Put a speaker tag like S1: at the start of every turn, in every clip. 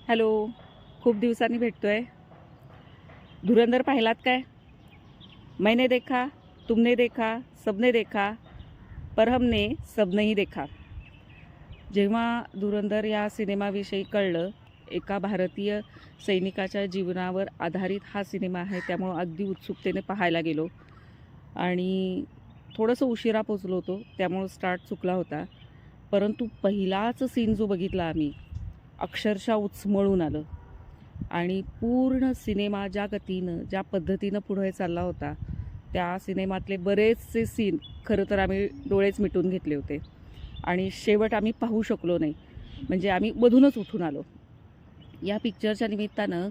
S1: Hello. खूप दिवसांनी भेटतोय. धुरंधर पाहिलात काय? मैंने देखा, तुमने देखा, सबने देखा, पर हमने सब नहीं देखा. जेव्हा धुरंधर या सिनेमाविषयी कळलं, एका भारतीय सैनिकाच्या जीवनावर आधारित हा सिनेमा आहे, त्यामुळं अगदी उत्सुकतेने पाहायला गेलो आणि थोडंसं उशिरा पोचलो होतो, त्यामुळं स्टार्ट चुकला होता. परंतु पहिलाच सीन जो बघितला आम्ही, अक्षरशः उचमळून आलं. आणि पूर्ण सिनेमा ज्या गतीनं, ज्या पद्धतीनं पुढे चालला होता, त्या सिनेमातले बरेचसे सीन खरं तर आम्ही डोळेच मिटून घेतले होते आणि शेवट आम्ही पाहू शकलो नाही. म्हणजे आम्ही मधूनच उठून आलो. या पिक्चरच्या निमित्तानं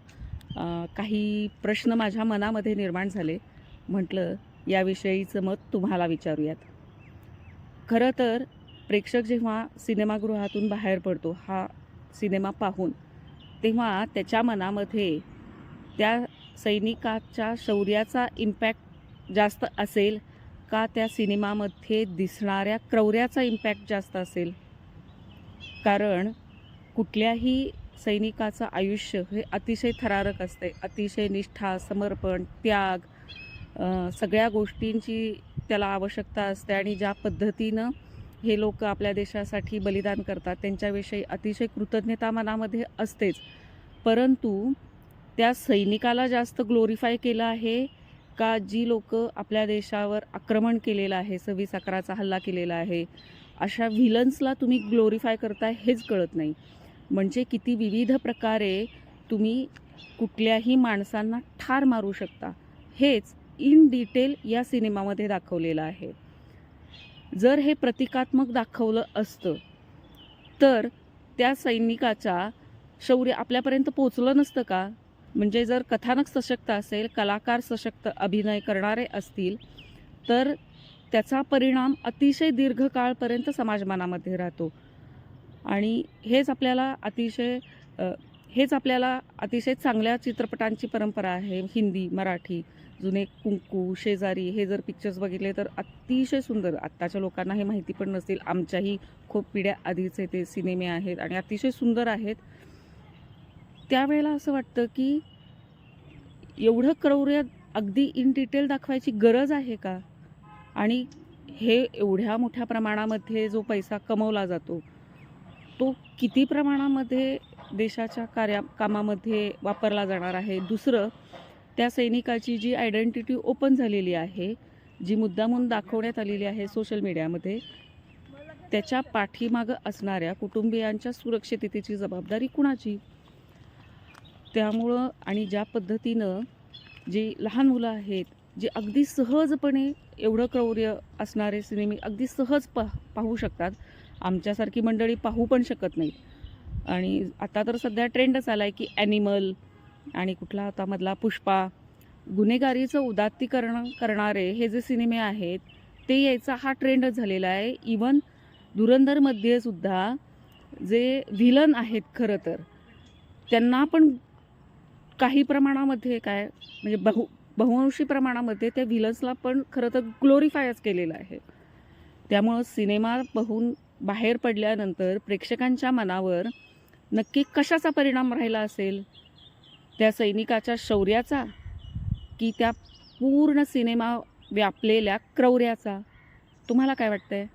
S1: काही प्रश्न माझ्या मनामध्ये निर्माण झाले. म्हटलं याविषयीचं मत तुम्हाला विचारूयात. खरं तर प्रेक्षक जेव्हा सिनेमागृहातून बाहेर पडतो हा सिनेमा पाहून, तेव्हा त्याच्या मनामध्ये त्या सैनिकाच्या शौर्याचा इम्पॅक्ट जास्त असेल का त्या सिनेमामध्ये दिसणाऱ्या क्रौर्याचा इम्पॅक्ट जास्त असेल? कारण कुठल्याही सैनिकाचं आयुष्य हे अतिशय थरारक असते. अतिशय निष्ठा, समर्पण, त्याग, सगळ्या गोष्टींची त्याला आवश्यकता असते आणि ज्या पद्धतीनं हे लोक आपल्या देशासाठी बलिदान करतात त्यांच्याविषयी अतिशय कृतज्ञता मनामध्ये असतेच. परंतु त्या सैनिकाला जास्त ग्लोरिफाय केलं आहे का जी लोक आपल्या देशावर आक्रमण केलेलं आहे, 26/11चा हल्ला केलेला आहे, अशा व्हिलन्सला तुम्ही ग्लोरिफाय करताय हेच कळत नाही. म्हणजे किती विविध प्रकारे तुम्ही कुठल्याही माणसांना ठार मारू शकता हेच इन डिटेल या सिनेमामध्ये दाखवलेलं आहे. जर हे प्रतिकात्मक दाखवलं असतं तर त्या सैनिकाच्या शौर्य आपल्यापर्यंत पोचलं नसतं का? म्हणजे जर कथानक सशक्त असेल, कलाकार सशक्त अभिनय करणारे असतील, तर त्याचा परिणाम अतिशय दीर्घकाळपर्यंत समाजमनामध्ये राहतो. आणि हेच आपल्याला अतिशय चांगल्या चित्रपटांची परंपरा आहे. हिंदी, मराठी, जुने कुंकू, शेजारी हे जर पिक्चर्स बघितले तर अतिशय सुंदर. आत्ताच्या लोकांना हे माहिती पण नसतील. आमच्याही खूप पिढ्या आधीचे ते सिनेमे आहेत आणि अतिशय सुंदर आहेत. त्यावेळेला असं वाटतं की एवढं क्रौर्य अगदी इन डिटेल दाखवायची गरज आहे का? आणि हे एवढ्या मोठ्या प्रमाणामध्ये जो पैसा कमवला जातो तो किती प्रमाणामध्ये देशाच्या कामामध्ये वापरला जाणार आहे? दुसरं, त्या सैनिकाची जी आयडेंटिटी ओपन झालेली आहे, जी मुद्दामून दाखवण्यात आलेली आहे सोशल मीडियामध्ये, त्याच्या पाठीमागं असणाऱ्या कुटुंबियांच्या सुरक्षिततेची जबाबदारी कुणाची? त्यामुळं आणि ज्या पद्धतीनं जी लहान मुलं आहेत, जे अगदी सहजपणे एवढं क्रौर्य असणारे सिनेमे अगदी सहज पाहू शकतात, आमच्यासारखी मंडळी पाहू पण शकत नाहीत. आणि आता तर सध्या ट्रेंडच आला आहे की ॲनिमल आणि कुठला होता मधला पुष्पा, गुन्हेगारीचं उदात्तीकरण करणारे हे जे सिनेमे आहेत ते यायचा हा ट्रेंडच झालेला आहे. इवन धुरंधरमध्ये सुद्धा जे व्हिलन आहेत खरं तर त्यांना पण काही प्रमाणामध्ये म्हणजे बहुअंशी प्रमाणामध्ये त्या व्हिलन्सला पण खरं तर ग्लोरिफायच केलेलं आहे. त्यामुळं सिनेमा पाहून बाहेर पडल्यानंतर प्रेक्षकांच्या मनावर नक्की कशाचा परिणाम राहिला असेल? त्या सैनिकाच्या शौर्याचा की त्या पूर्ण सिनेमा व्यापलेल्या क्रौर्याचा? तुम्हाला काय वाटतंय?